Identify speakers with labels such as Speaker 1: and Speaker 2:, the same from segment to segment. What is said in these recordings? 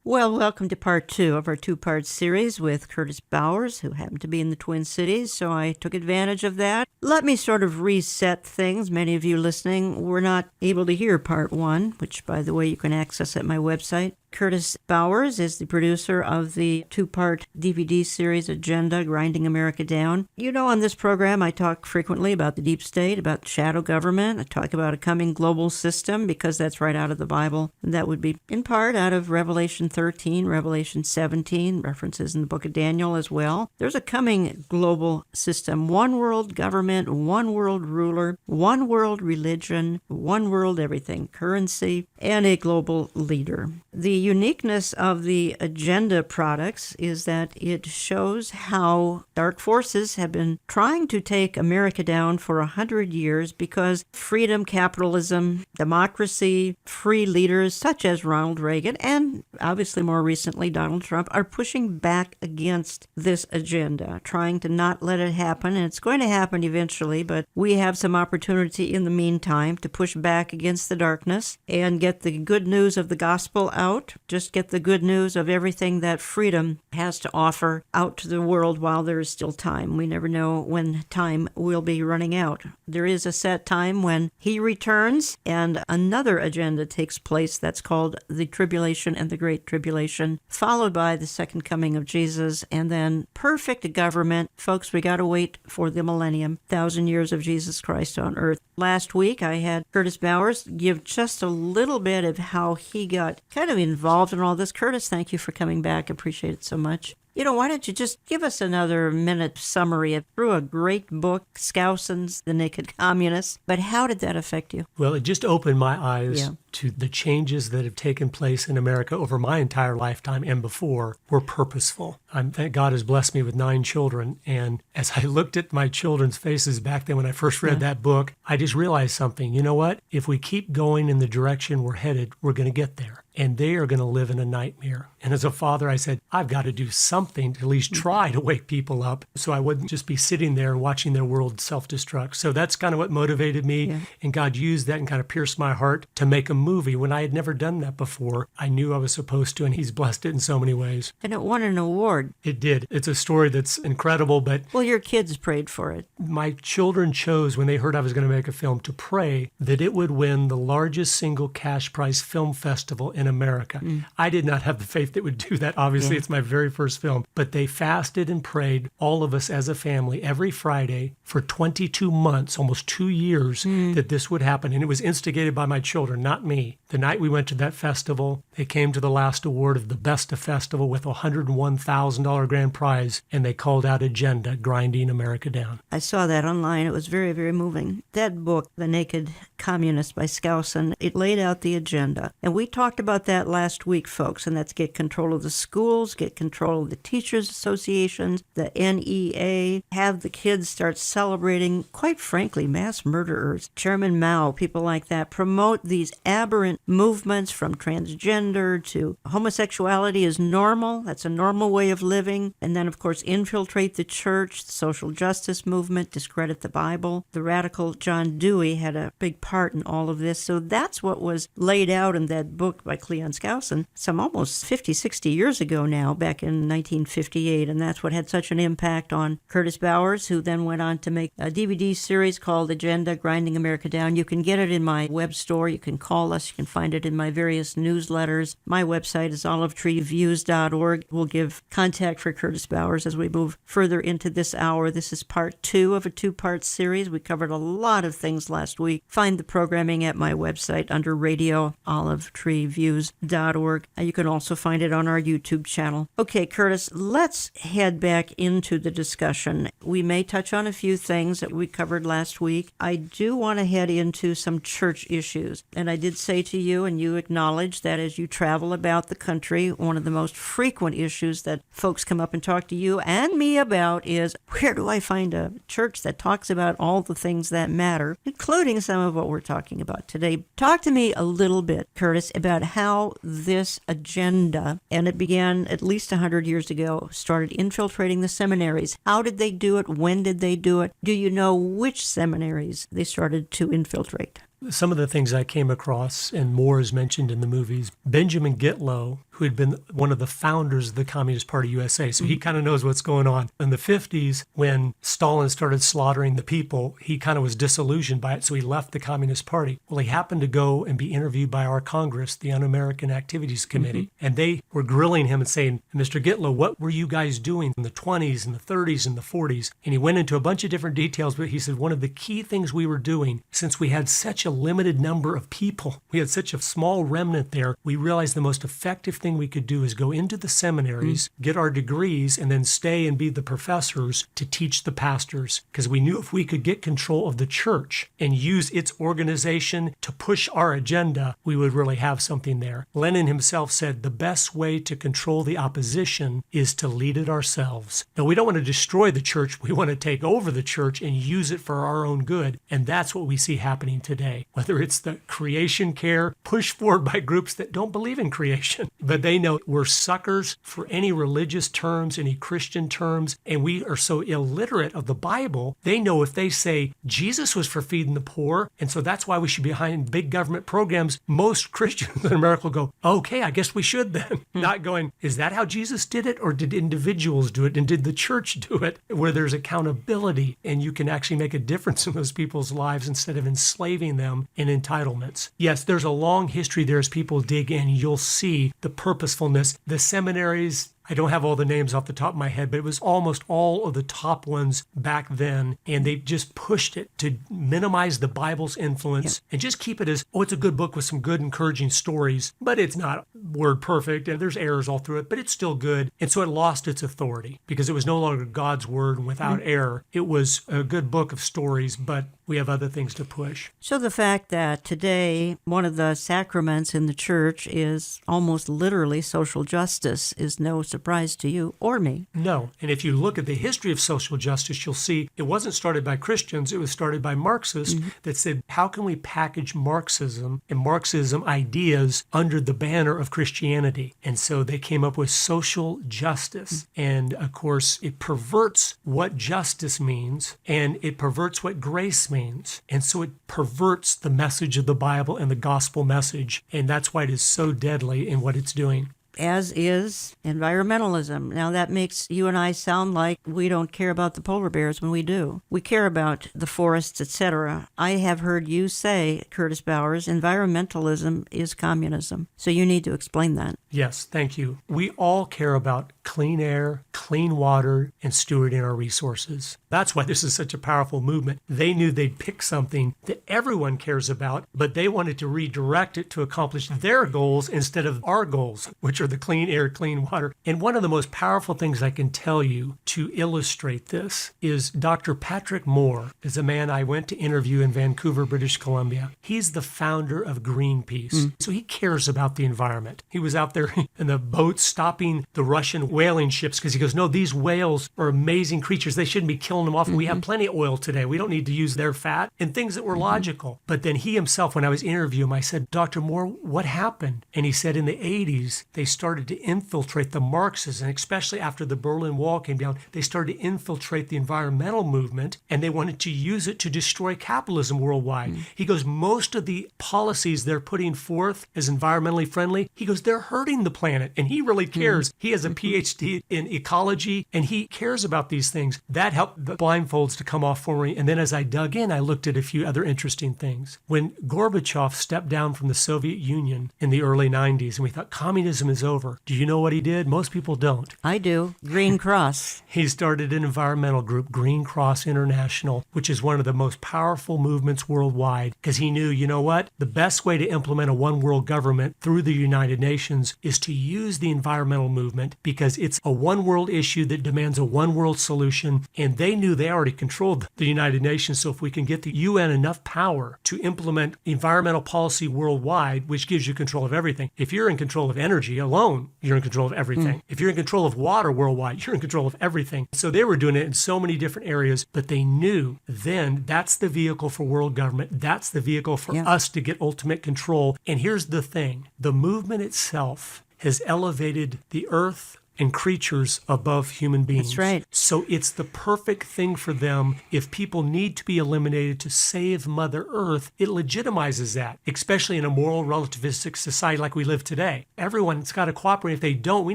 Speaker 1: Well, welcome to part 2 of our 2-part series with Curtis Bowers, who happened to be in the Twin Cities, so I took advantage of that. Let me sort of reset things. Many of you listening were not able to hear part 1, which, by the way, you can access at my website. Curtis Bowers is the producer of the 2-part DVD series Agenda, Grinding America Down. You know, on this program, I talk frequently about the deep state, about shadow government. I talk about a coming global system because that's right out of the Bible. And that would be in part out of Revelation 13, Revelation 17, references in the book of Daniel as well. There's a coming global system, one world government, one world ruler, one world religion, one world everything, currency, and a global leader. The uniqueness of the Agenda products is that it shows how dark forces have been trying to take America down for 100 years because freedom, capitalism, democracy, free leaders such as Ronald Reagan and obviously more recently Donald Trump are pushing back against this agenda, trying to not let it happen. And it's going to happen eventually, but we have some opportunity in the meantime to push back against the darkness and get the good news of the gospel out. Just get the good news of everything that freedom has to offer out to the world while there is still time. We never know when time will be running out. There is a set time when he returns and another agenda takes place that's called the Tribulation and the Great Tribulation, followed by the second coming of Jesus, and then perfect government. Folks, we got to wait for the millennium, 1,000 years of Jesus Christ on earth. Last week, I had Curtis Bowers give just a little bit of how he got kind of involved in all this. Curtis, thank you for coming back. Appreciate it so much. You know, why don't you just give us another minute summary of through a great book, Skousen's The Naked Communists, but how did that affect you?
Speaker 2: Well, it just opened my eyes to the changes that have taken place in America over my entire lifetime and before were purposeful. Thank God has blessed me with 9 children, and as I looked at my children's faces back then when I first read that book, I just realized something. You know what? If we keep going in the direction we're headed, we're going to get there. And they are going to live in a nightmare. And as a father, I said, I've got to do something to at least try to wake people up so I wouldn't just be sitting there and watching their world self-destruct. So that's kind of what motivated me. Yeah. And God used that and kind of pierced my heart to make a movie when I had never done that before. I knew I was supposed to, and He's blessed it in so many ways.
Speaker 1: And it won an award.
Speaker 2: It did. It's a story that's incredible, but...
Speaker 1: Well, your kids prayed for it.
Speaker 2: My children chose, when they heard I was going to make a film, to pray that it would win the largest single cash prize film festival in America. I did not have the faith that would do that. Obviously, it's my very first film. But they fasted and prayed, all of us as a family, every Friday for 22 months, almost 2 years, that this would happen. And it was instigated by my children, not me. The night we went to that festival, they came to the last award of the Best of Festival with a $101,000 grand prize, and they called out Agenda, Grinding America Down.
Speaker 1: I saw that online. It was very, very moving. That book, The Naked Communists by Skousen, it laid out the agenda. And we talked about that last week, folks, and that's get control of the schools, get control of the teachers' associations, the NEA, have the kids start celebrating, quite frankly, mass murderers, Chairman Mao, people like that, promote these aberrant movements from transgender to homosexuality is normal. That's a normal way of living. And then, of course, infiltrate the church, the social justice movement, discredit the Bible. The radical John Dewey had a big part in all of this. So that's what was laid out in that book by Cleon Skousen, some almost 50, 60 years ago now, back in 1958. And that's what had such an impact on Curtis Bowers, who then went on to make a DVD series called Agenda, Grinding America Down. You can get it in my web store. You can call us. You can find it in my various newsletters. My website is olivetreeviews.org. We'll give contact for Curtis Bowers as we move further into this hour. This is part 2 of a 2-part series. We covered a lot of things last week. Find the programming at my website under radio, olivetreeviews.org. You can also find it on our YouTube channel. Okay, Curtis, let's head back into the discussion. We may touch on a few things that we covered last week. I do want to head into some church issues. And I did say to you, and you acknowledge that as you travel about the country, one of the most frequent issues that folks come up and talk to you and me about is, where do I find a church that talks about all the things that matter, including some of what we're talking about today? Talk to me a little bit, Curtis, about how this agenda, and it began at least 100 years ago, started infiltrating the seminaries. How did they do it? When did they do it? Do you know which seminaries they started to infiltrate?
Speaker 2: Some of the things I came across, and more is mentioned in the movies, Benjamin Gitlow, who had been one of the founders of the Communist Party USA, so he kind of knows what's going on. In the 50s, when Stalin started slaughtering the people, he kind of was disillusioned by it, so he left the Communist Party. Well, he happened to go and be interviewed by our Congress, the Un-American Activities Committee, and they were grilling him and saying, Mr. Gitlow, what were you guys doing in the 20s and the 30s and the 40s? And he went into a bunch of different details, but he said one of the key things we were doing, since we had such a limited number of people, we had such a small remnant there, we realized the most effective thing we could do is go into the seminaries, get our degrees, and then stay and be the professors to teach the pastors. Because we knew if we could get control of the church and use its organization to push our agenda, we would really have something there. Lenin himself said the best way to control the opposition is to lead it ourselves. Now, we don't want to destroy the church. We want to take over the church and use it for our own good. And that's what we see happening today. Whether it's the creation care pushed forward by groups that don't believe in creation, but they know we're suckers for any religious terms, any Christian terms, and we are so illiterate of the Bible, they know if they say Jesus was for feeding the poor, and so that's why we should be behind big government programs, most Christians in America will go, okay, I guess we should then. Not going, is that how Jesus did it, or did individuals do it, and did the church do it, where there's accountability, and you can actually make a difference in those people's lives instead of enslaving them in entitlements. Yes, there's a long history there as people dig in, you'll see the purposefulness. The seminaries, I don't have all the names off the top of my head, but it was almost all of the top ones back then, and they just pushed it to minimize the Bible's influence and just keep it as, oh, it's a good book with some good, encouraging stories, but it's not word perfect, and there's errors all through it, but it's still good. And so it lost its authority because it was no longer God's word and without error. It was a good book of stories, but we have other things to push.
Speaker 1: So the fact that today one of the sacraments in the church is almost literally social justice is no surprise to you or me.
Speaker 2: No. And if you look at the history of social justice, you'll see it wasn't started by Christians. It was started by Marxists that said, how can we package Marxism and Marxism ideas under the banner of Christianity? And so they came up with social justice. And of course, it perverts what justice means, and it perverts what grace means. And so it perverts the message of the Bible and the gospel message. And that's why it is so deadly in what it's doing.
Speaker 1: As is environmentalism. Now that makes you and I sound like we don't care about the polar bears when we do. We care about the forests, etc. I have heard you say, Curtis Bowers, environmentalism is communism. So you need to explain that.
Speaker 2: Yes, thank you. We all care about clean air, clean water, and stewarding our resources. That's why this is such a powerful movement. They knew they'd pick something that everyone cares about, but they wanted to redirect it to accomplish their goals instead of our goals, which are the clean air, clean water. And one of the most powerful things I can tell you to illustrate this is Dr. Patrick Moore is a man I went to interview in Vancouver, British Columbia. He's the founder of Greenpeace. So he cares about the environment. He was out there in the boats stopping the Russian whaling ships because he goes, no, these whales are amazing creatures. They shouldn't be killing them off. We have plenty of oil today. We don't need to use their fat, and things that were logical. But then he himself, when I was interviewing him, I said, Dr. Moore, what happened? And he said in the 80s, they started to infiltrate the Marxists, and especially after the Berlin Wall came down, they started to infiltrate the environmental movement, and they wanted to use it to destroy capitalism worldwide. He goes, most of the policies they're putting forth as environmentally friendly, he goes, they're hurting the planet, and he really cares. He has a PhD in ecology, and he cares about these things. That helped the blindfolds to come off for me, and then as I dug in, I looked at a few other interesting things. When Gorbachev stepped down from the Soviet Union in the early 90s, and we thought communism is over, do you know what he did? Most people don't.
Speaker 1: I do. Green Cross.
Speaker 2: He started an environmental group, Green Cross International, which is one of the most powerful movements worldwide, because he knew, you know what? The best way to implement a one world government through the United Nations is to use the environmental movement, because it's a one world issue that demands a one world solution, and they knew they already controlled the United Nations. So if we can get the UN enough power to implement environmental policy worldwide, which gives you control of everything. If you're in control of energy alone, you're in control of everything. If you're in control of water worldwide, you're in control of everything. So they were doing it in so many different areas, but they knew then that's the vehicle for world government. That's the vehicle for us to get ultimate control. And here's the thing. The movement itself has elevated the earth, and creatures above human beings.
Speaker 1: That's right.
Speaker 2: So it's the perfect thing for them. If people need to be eliminated to save Mother Earth, it legitimizes that, especially in a moral relativistic society like we live today. Everyone's got to cooperate. If they don't, we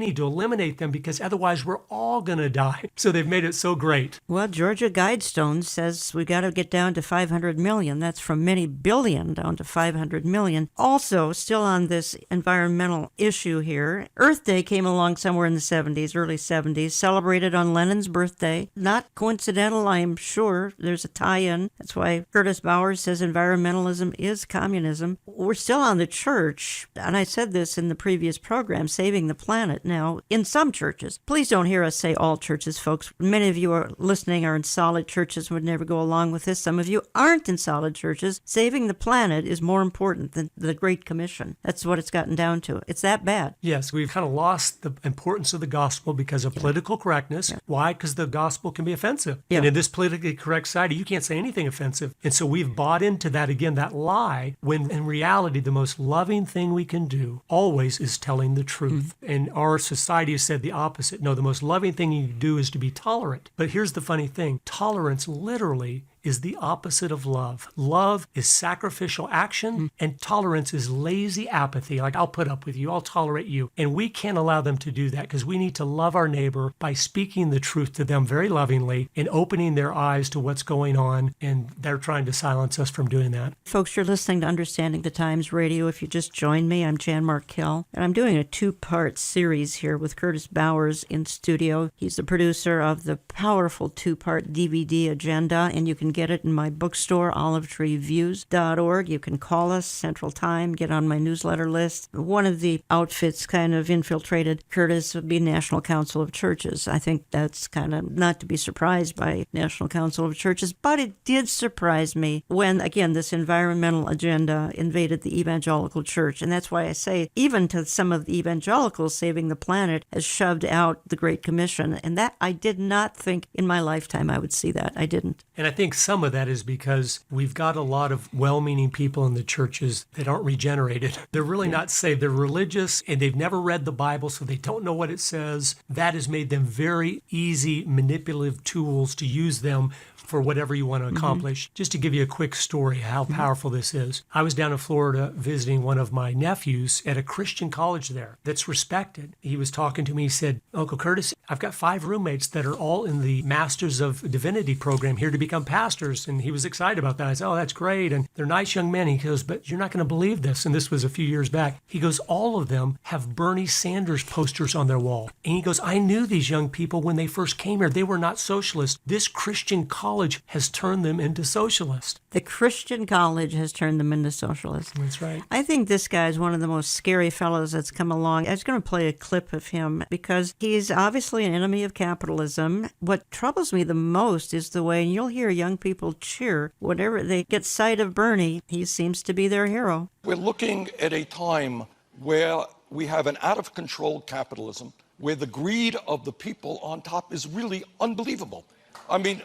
Speaker 2: need to eliminate them because otherwise we're all going to die. So they've made it so great.
Speaker 1: Well, Georgia Guidestone says we got to get down to 500 million. That's from many billion down to 500 million. Also, still on this environmental issue here, Earth Day came along somewhere in the 70s, early 70s, celebrated on Lenin's birthday. Not coincidental, I'm sure. There's a tie-in. That's why Curtis Bowers says environmentalism is communism. We're still on the church, and I said this in the previous program, saving the planet. Now, in some churches, please don't hear us say all churches, folks. Many of you are listening are in solid churches, would never go along with this. Some of you aren't in solid churches. Saving the planet is more important than the Great Commission. That's what it's gotten down to. It's that bad.
Speaker 2: Yes, we've kind of lost the importance of the gospel because of political correctness. Yeah. Why? Because the gospel can be offensive. Yeah. And in this politically correct society, you can't say anything offensive. And so we've bought into that, again, that lie, when in reality, the most loving thing we can do always is telling the truth. Mm-hmm. And our society has said the opposite. No, the most loving thing you can do is to be tolerant. But here's the funny thing. Tolerance literally is the opposite of love. Love is sacrificial action, and tolerance is lazy apathy. Like, I'll put up with you, I'll tolerate you. And we can't allow them to do that because we need to love our neighbor by speaking the truth to them very lovingly and opening their eyes to what's going on, and they're trying to silence us from doing that.
Speaker 1: Folks, you're listening to Understanding the Times Radio. If you just joined me, I'm Jan Markell, and I'm doing a two-part series here with Curtis Bowers in studio. He's the producer of the powerful two-part DVD agenda, and you can get it in my bookstore, olivetreeviews.org. You can call us Central Time, get on my newsletter list. One of the outfits kind of infiltrated Curtis would be National Council of Churches. I think that's kind of not to be surprised by National Council of Churches, but it did surprise me when, again, this environmental agenda invaded the evangelical church. And that's why I say, even to some of the evangelicals, saving the planet has shoved out the Great Commission. And that I did not think in my lifetime I would see that. I didn't.
Speaker 2: And I think some of that is because we've got a lot of well-meaning people in the churches that aren't regenerated. They're really not saved. They're religious, and they've never read the Bible, so they don't know what it says. That has made them very easy, manipulative tools to use them for whatever you want to accomplish. Mm-hmm. Just to give you a quick story how powerful this is. I was down in Florida visiting one of my nephews at a Christian college there that's respected. He was talking to me. He said, Uncle Curtis, I've got 5 roommates that are all in the Masters of Divinity program here to become pastors. And he was excited about that. I said, oh, that's great. And they're nice young men. He goes, but you're not going to believe this. And this was a few years back. He goes, all of them have Bernie Sanders posters on their wall. And he goes, I knew these young people when they first came here. They were not socialists. This Christian college has turned them into socialists.
Speaker 1: The Christian college has turned them into socialists.
Speaker 2: That's right.
Speaker 1: I think this guy is one of the most scary fellows that's come along. I was going to play a clip of him because he's obviously an enemy of capitalism. What troubles me the most is the way, and you'll hear young people cheer whenever they get sight of Bernie. He seems to be their hero.
Speaker 3: We're looking at a time where we have an out-of-control capitalism, where the greed of the people on top is really unbelievable. I mean,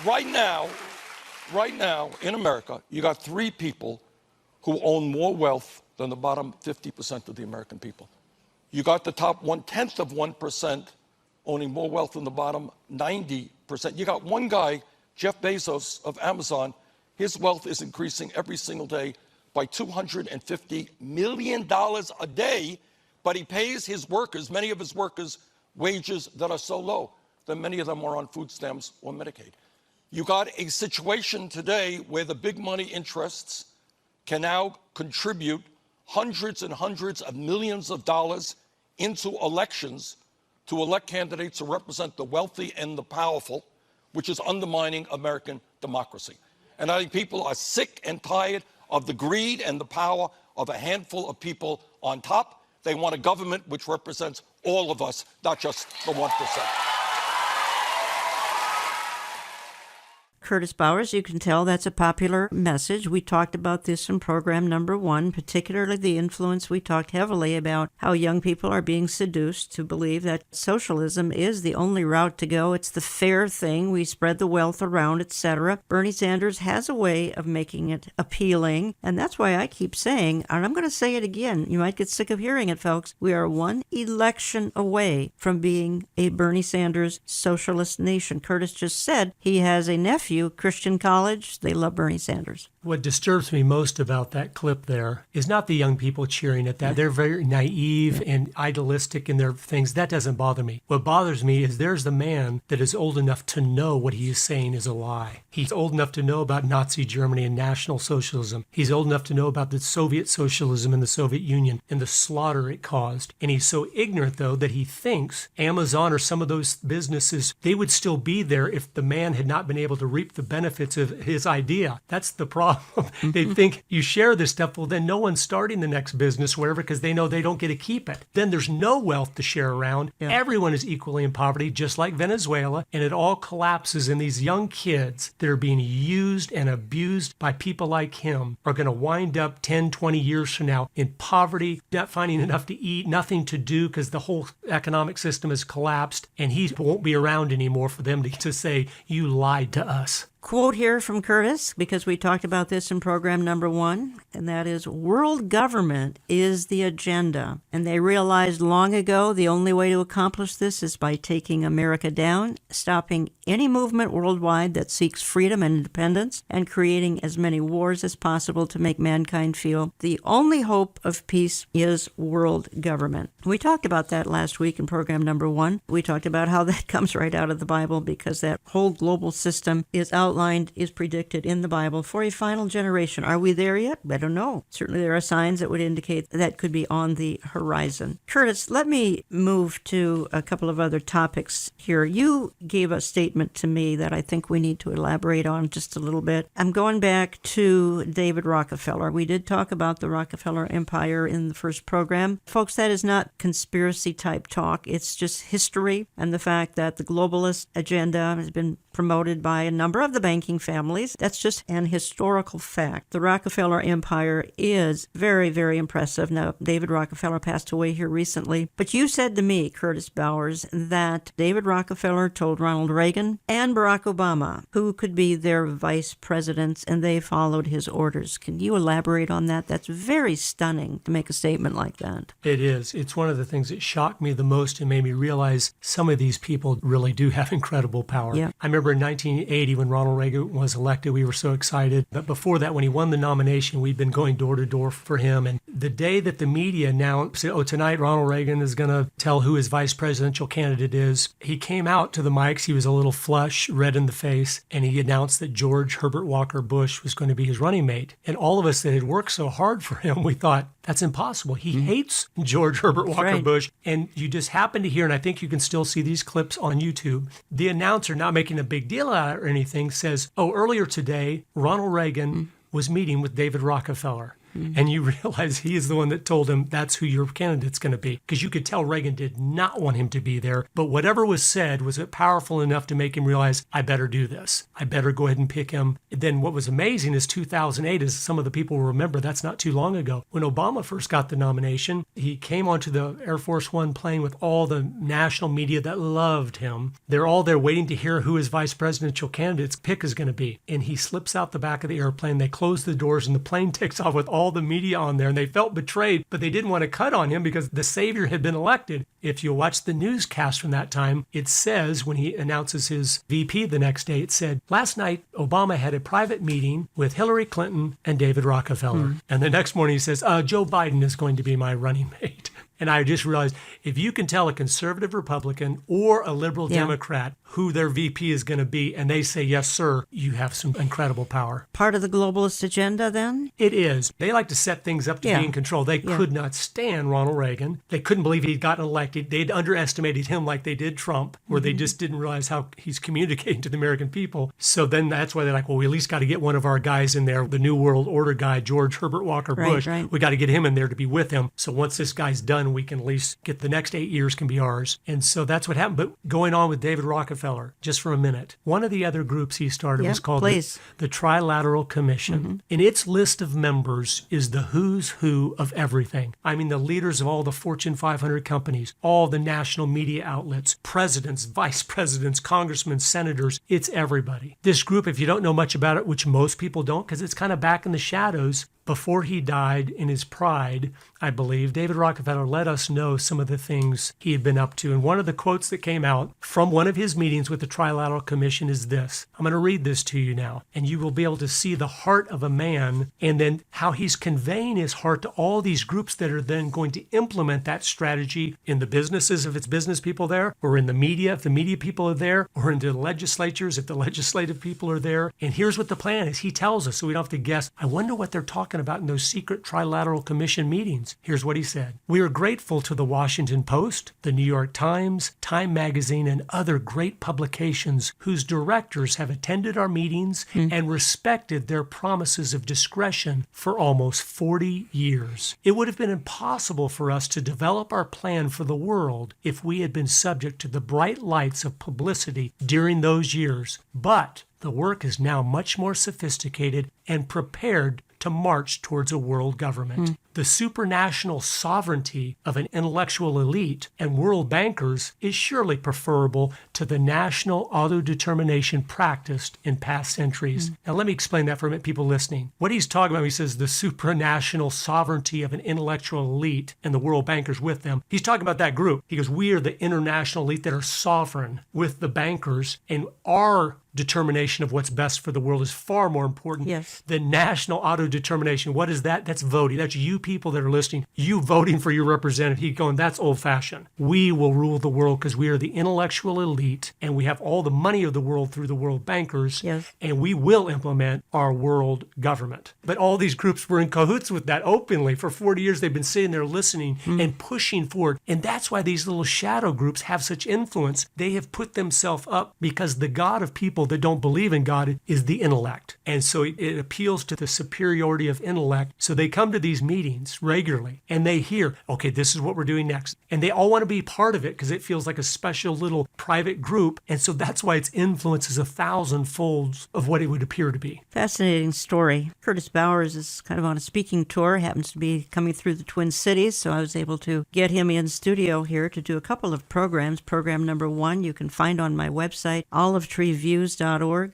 Speaker 3: right now in America, you got 3 people who own more wealth than the bottom 50% of the American people. You got the top 1/10 of 1% owning more wealth than the bottom 90%. You got one guy, Jeff Bezos of Amazon, his wealth is increasing every single day by $250 million a day, but he pays his workers, many of his workers, wages that are so low that many of them are on food stamps or Medicaid. You got a situation today where the big money interests can now contribute hundreds and hundreds of millions of dollars into elections to elect candidates who represent the wealthy and the powerful, which is undermining American democracy. And I think people are sick and tired of the greed and the power of a handful of people on top. They want a government which represents all of us, not just the 1%.
Speaker 1: Curtis Bowers, you can tell that's a popular message. We talked about this in program number 1, particularly the influence. We talked heavily about how young people are being seduced to believe that socialism is the only route to go. It's the fair thing. We spread the wealth around, etc. Bernie Sanders has a way of making it appealing, and that's why I keep saying, and I'm going to say it again, you might get sick of hearing it, folks, we are one election away from being a Bernie Sanders socialist nation. Curtis just said he has a nephew, Christian college. They love Bernie Sanders.
Speaker 2: What disturbs me most about that clip there is not the young people cheering at that. They're very naive and idealistic in their things. That doesn't bother me. What bothers me is there's the man that is old enough to know what he is saying is a lie. He's old enough to know about Nazi Germany and National Socialism. He's old enough to know about the Soviet socialism in the Soviet Union and the slaughter it caused. And he's so ignorant, though, that he thinks Amazon or some of those businesses, they would still be there if the man had not been able to reap the benefits of his idea. That's the problem. They think you share this stuff, well, then no one's starting the next business, whatever, because they know they don't get to keep it. Then there's no wealth to share around. Yeah. Everyone is equally in poverty, just like Venezuela, and it all collapses. And these young kids that are being used and abused by people like him are going to wind up 10, 20 years from now in poverty, not finding enough to eat, nothing to do because the whole economic system has collapsed, and he won't be around anymore for them to say, you lied to us.
Speaker 1: Quote here from Curtis, because we talked about this in program number 1, and that is, world government is the agenda. And they realized long ago the only way to accomplish this is by taking America down, stopping any movement worldwide that seeks freedom and independence, and creating as many wars as possible to make mankind feel the only hope of peace is world government. We talked about that last week in program number 1. We talked about how that comes right out of the Bible, because that whole global system is outlined, is predicted in the Bible for a final generation. Are we there yet? I don't know. Certainly there are signs that would indicate that could be on the horizon. Curtis, let me move to a couple of other topics here. You gave a statement to me that I think we need to elaborate on just a little bit. I'm going back to David Rockefeller. We did talk about the Rockefeller Empire in the first program. Folks, that is not conspiracy type talk. It's just history and the fact that the globalist agenda has been promoted by a number of the banking families. That's just an historical fact. The Rockefeller Empire is very, very impressive. Now, David Rockefeller passed away here recently, but you said to me, Curtis Bowers, that David Rockefeller told Ronald Reagan and Barack Obama who could be their vice presidents, and they followed his orders. Can you elaborate on that? That's very stunning to make a statement like that.
Speaker 2: It is. It's one of the things that shocked me the most and made me realize some of these people really do have incredible power.
Speaker 1: Yeah.
Speaker 2: I remember in 1980 when Ronald Reagan was elected, we were so excited. But before that, when he won the nomination, we'd been going door to door for him. And the day that the media announced, tonight Ronald Reagan is going to tell who his vice presidential candidate is, he came out to the mics. He was a little flush, red in the face, and he announced that George Herbert Walker Bush was going to be his running mate. And all of us that had worked so hard for him, we thought, that's impossible. He hates George Herbert Walker Bush. And you just happen to hear, and I think you can still see these clips on YouTube, the announcer, not making a big deal out of it or anything, says, earlier today, Ronald Reagan was meeting with David Rockefeller. And you realize he is the one that told him that's who your candidate's going to be. Because you could tell Reagan did not want him to be there. But whatever was said, was it powerful enough to make him realize, I better do this. I better go ahead and pick him. Then what was amazing is 2008, as some of the people will remember, that's not too long ago. When Obama first got the nomination, he came onto the Air Force One plane with all the national media that loved him. They're all there waiting to hear who his vice presidential candidate's pick is going to be. And he slips out the back of the airplane. They close the doors and the plane takes off with all the media on there, and they felt betrayed, but they didn't want to cut on him because the savior had been elected. If you watch the newscast from that time, it says when he announces his VP the next day, it said, last night Obama had a private meeting with Hillary Clinton and David Rockefeller. And the next morning he says, Joe Biden is going to be my running mate. And I just realized, if you can tell a conservative Republican or a liberal Democrat who their VP is going to be, and they say, yes, sir, you have some incredible power.
Speaker 1: Part of the globalist agenda, then?
Speaker 2: It is. They like to set things up to be in control. They could not stand Ronald Reagan. They couldn't believe he'd gotten elected. They'd underestimated him like they did Trump, where they just didn't realize how he's communicating to the American people. So then that's why they're like, well, we at least got to get one of our guys in there, the New World Order guy, George Herbert Walker Bush. Right. We got to get him in there to be with him. So once this guy's done and we can at least get the next 8 years can be ours. And so that's what happened. But going on with David Rockefeller, just for a minute, one of the other groups he started was called the Trilateral Commission. And its list of members is the who's who of everything. I mean, the leaders of all the Fortune 500 companies, all the national media outlets, presidents, vice presidents, congressmen, senators, it's everybody. This group, if you don't know much about it, which most people don't, because it's kind of back in the shadows, before he died in his pride, I believe, David Rockefeller let us know some of the things he had been up to. And one of the quotes that came out from one of his meetings with the Trilateral Commission is this. I'm going to read this to you now, and you will be able to see the heart of a man and then how he's conveying his heart to all these groups that are then going to implement that strategy in the businesses if it's business people there, or in the media if the media people are there, or in the legislatures if the legislative people are there. And here's what the plan is. He tells us so we don't have to guess. I wonder what they're talking about in those secret Trilateral Commission meetings. Here's what he said. We are grateful to the Washington Post, the New York Times, Time Magazine, and other great publications whose directors have attended our meetings and respected their promises of discretion for almost 40 years. It would have been impossible for us to develop our plan for the world if we had been subject to the bright lights of publicity during those years. But the work is now much more sophisticated and prepared to march towards a world government. The supranational sovereignty of an intellectual elite and world bankers is surely preferable to the national autodetermination practiced in past centuries. Now, let me explain that for a minute, people listening. What he's talking about, he says the supranational sovereignty of an intellectual elite and the world bankers with them. He's talking about that group. He goes, we are the international elite that are sovereign with the bankers, and our determination of what's best for the world is far more important than national autodetermination. What is that? That's voting. That's you people that are listening, you voting for your representative. He's going, that's old-fashioned. We will rule the world because we are the intellectual elite and we have all the money of the world through the world bankers, and we will implement our world government. But all these groups were in cahoots with that openly. For 40 years, they've been sitting there listening and pushing forward. And that's why these little shadow groups have such influence. They have put themselves up because the God of people that don't believe in God is the intellect. And so it appeals to the superiority of intellect. So they come to these meetings regularly and they hear, okay, this is what we're doing next. And they all want to be part of it because it feels like a special little private group. And so that's why its influence is 1,000 folds of what it would appear to be.
Speaker 1: Fascinating story. Curtis Bowers is kind of on a speaking tour, happens to be coming through the Twin Cities. So I was able to get him in studio here to do a couple of programs. Program number 1 you can find on my website, olivetreeviews.org.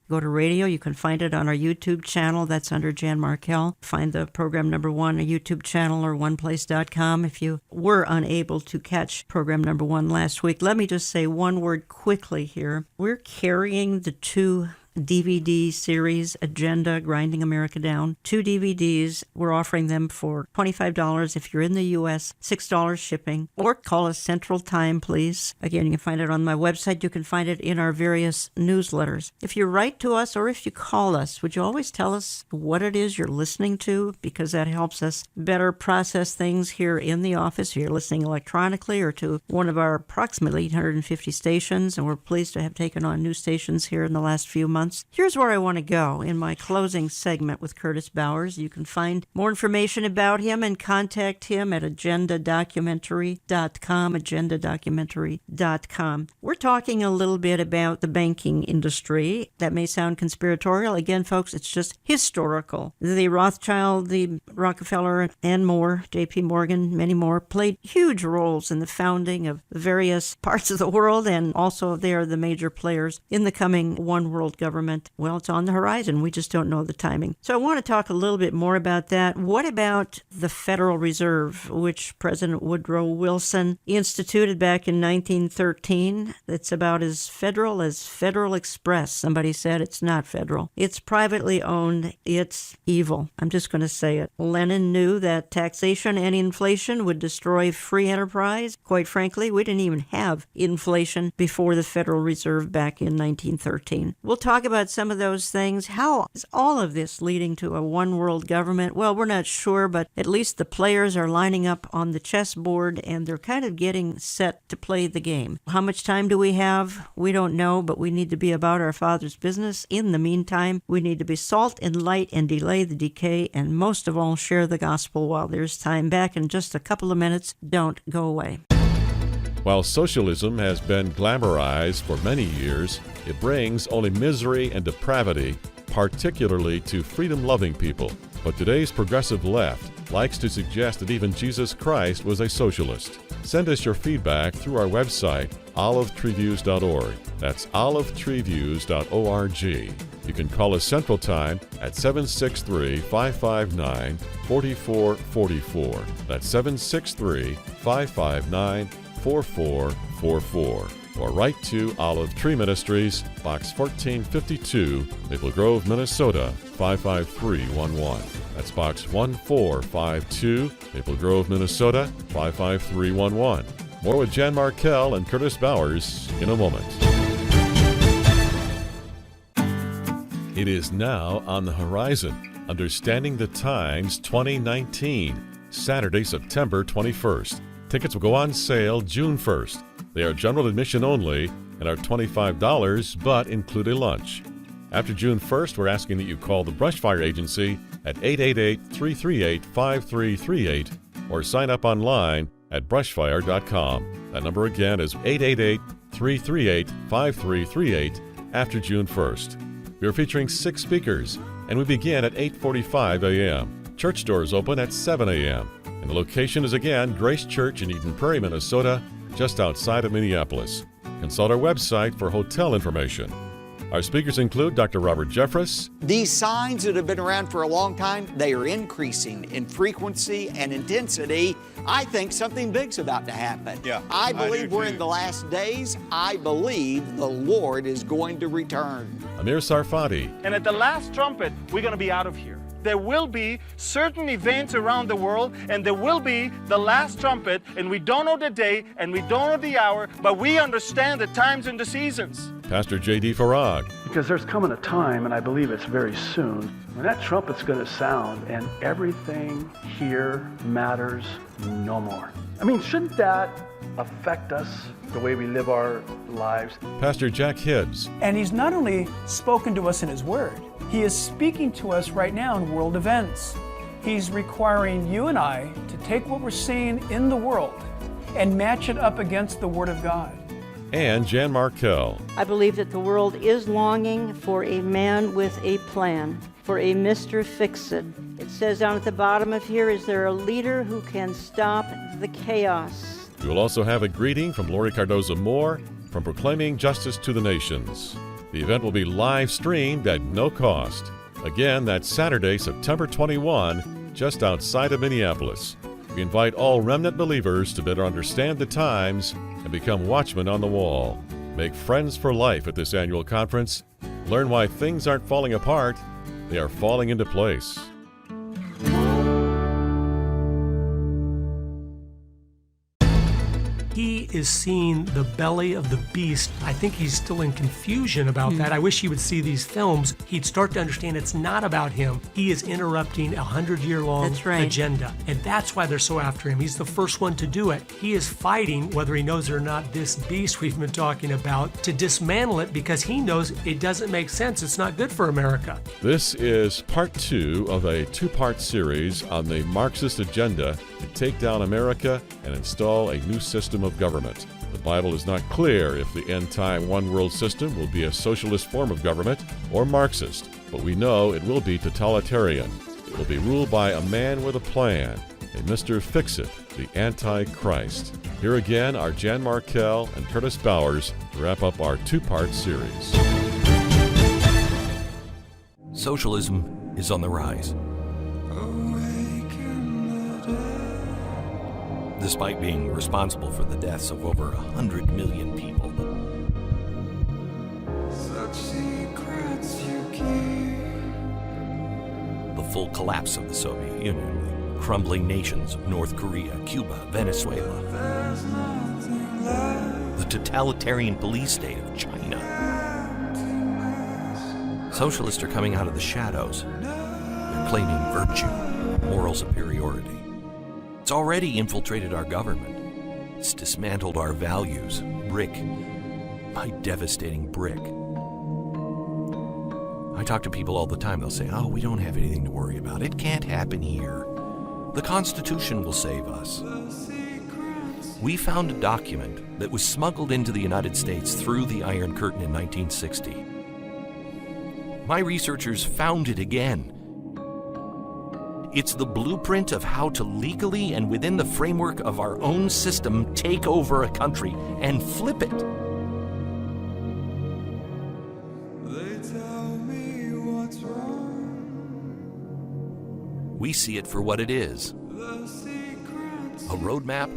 Speaker 1: Go to radio. You can find it on our YouTube channel. That's under Jan Markell. Find the program number 1 on YouTube channel or oneplace.com. If you were unable to catch program number 1 last week, let me just say one word quickly here. We're carrying the 2 DVD series, Agenda, Grinding America Down. 2 DVDs. We're offering them for $25 if you're in the U.S., $6 shipping, or call us Central Time, please. Again, you can find it on my website. You can find it in our various newsletters. If you write to us or if you call us, would you always tell us what it is you're listening to? Because that helps us better process things here in the office. If you're listening electronically or to one of our approximately 850 stations, and we're pleased to have taken on new stations here in the last few months. Here's where I want to go in my closing segment with Curtis Bowers. You can find more information about him and contact him at agendadocumentary.com, agendadocumentary.com. We're talking a little bit about the banking industry. That may sound conspiratorial. Again, folks, it's just historical. The Rothschild, the Rockefeller, and more, J.P. Morgan, many more, played huge roles in the founding of various parts of the world, and also they are the major players in the coming one world government. Well, it's on the horizon. We just don't know the timing. So I want to talk a little bit more about that. What about the Federal Reserve, which President Woodrow Wilson instituted back in 1913? It's about as Federal Express. Somebody said it's not federal. It's privately owned. It's evil. I'm just going to say it. Lenin knew that taxation and inflation would destroy free enterprise. Quite frankly, we didn't even have inflation before the Federal Reserve back in 1913. We'll talk talk about some of those things. How is all of this leading to a one-world government? Well, we're not sure, but at least the players are lining up on the chessboard, and they're kind of getting set to play the game. How much time do we have? We don't know, but we need to be about our Father's business. In the meantime, we need to be salt and light and delay the decay, and most of all, share the gospel while there's time. Back in just a couple of minutes. Don't go away.
Speaker 4: While socialism has been glamorized for many years, it brings only misery and depravity, particularly to freedom-loving people. But today's progressive left likes to suggest that even Jesus Christ was a socialist. Send us your feedback through our website, olivetreeviews.org. That's olivetreeviews.org. You can call us Central Time at 763-559-4444. That's 763-559-4444. Or write to Olive Tree Ministries, Box 1452, Maple Grove, Minnesota, 55311. That's Box 1452, Maple Grove, Minnesota, 55311. More with Jan Markell and Curtis Bowers in a moment. It is now on the horizon. Understanding the Times 2019, Saturday, September 21st. Tickets will go on sale June 1st. They are general admission only and are $25, but include a lunch. After June 1st, we're asking that you call the Brushfire Agency at 888-338-5338 or sign up online at brushfire.com. That number again is 888-338-5338 after June 1st. We are featuring 6 speakers, and we begin at 8:45 a.m. Church doors open at 7 a.m. And the location is again Grace Church in Eden Prairie, Minnesota, just outside of Minneapolis. Consult our website for hotel information. Our speakers include Dr. Robert Jeffress.
Speaker 5: These signs that have been around for a long time, they are increasing in frequency and intensity. I think something big's about to happen. I believe we're in the last days. I believe the Lord is going to return.
Speaker 4: Amir Sarfati.
Speaker 6: And at the last trumpet, we're going to be out of here. There will be certain events around the world, and there will be the last trumpet, and we don't know the day, and we don't know the hour, but we understand the times and the seasons.
Speaker 4: Pastor J.D. Farag.
Speaker 7: Because there's coming a time, and I believe it's very soon, when that trumpet's going to sound, and everything here matters no more. I mean, shouldn't that affect us, the way we live our lives?
Speaker 4: Pastor Jack Hibbs.
Speaker 8: And he's not only spoken to us in his word, he is speaking to us right now in world events. He's requiring you and I to take what we're seeing in the world and match it up against the Word of God.
Speaker 4: And Jan Markell.
Speaker 1: I believe that the world is longing for a man with a plan, for a Mr. Fix-It. It says down at the bottom of here, is there a leader who can stop the chaos?
Speaker 4: We will also have a greeting from Lori Cardoza Moore from Proclaiming Justice to the Nations. The event will be live streamed at no cost. Again, that's Saturday, September 21, just outside of Minneapolis. We invite all remnant believers to better understand the times and become watchmen on the wall. Make friends for life at this annual conference. Learn why things aren't falling apart, they are falling into place.
Speaker 2: He is seeing the belly of the beast. I think he's still in confusion about that. I wish he would see these films. He'd start to understand it's not about him. He is interrupting a 100-year-long agenda. And that's why they're so after him. He's the first one to do it. He is fighting, whether he knows it or not, this beast we've been talking about, to dismantle it because he knows it doesn't make sense. It's not good for America.
Speaker 4: This is part 2 of a 2-part series on the Marxist agenda to take down America and install a new system of government. The Bible is not clear if the end-time one-world system will be a socialist form of government or Marxist, but we know it will be totalitarian. It will be ruled by a man with a plan, a Mr. Fix-It, the Antichrist. Here again are Jan Markell and Curtis Bowers to wrap up our 2-part series.
Speaker 9: Socialism is on the rise. Despite being responsible for the deaths of over 100 million people. The full collapse of the Soviet Union, the crumbling nations of North Korea, Cuba, Venezuela. The totalitarian police state of China. Socialists are coming out of the shadows. They're claiming virtue, moral superiority. It's already infiltrated our government. It's dismantled our values, brick by devastating brick. I talk to people all the time. They'll say, we don't have anything to worry about. It can't happen here. The Constitution will save us. We found a document that was smuggled into the United States through the Iron Curtain in 1960. My researchers found it again. It's the blueprint of how to legally and within the framework of our own system take over a country and flip it. We see it for what it is. A roadmap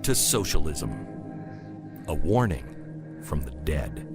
Speaker 9: to socialism. A warning from the dead.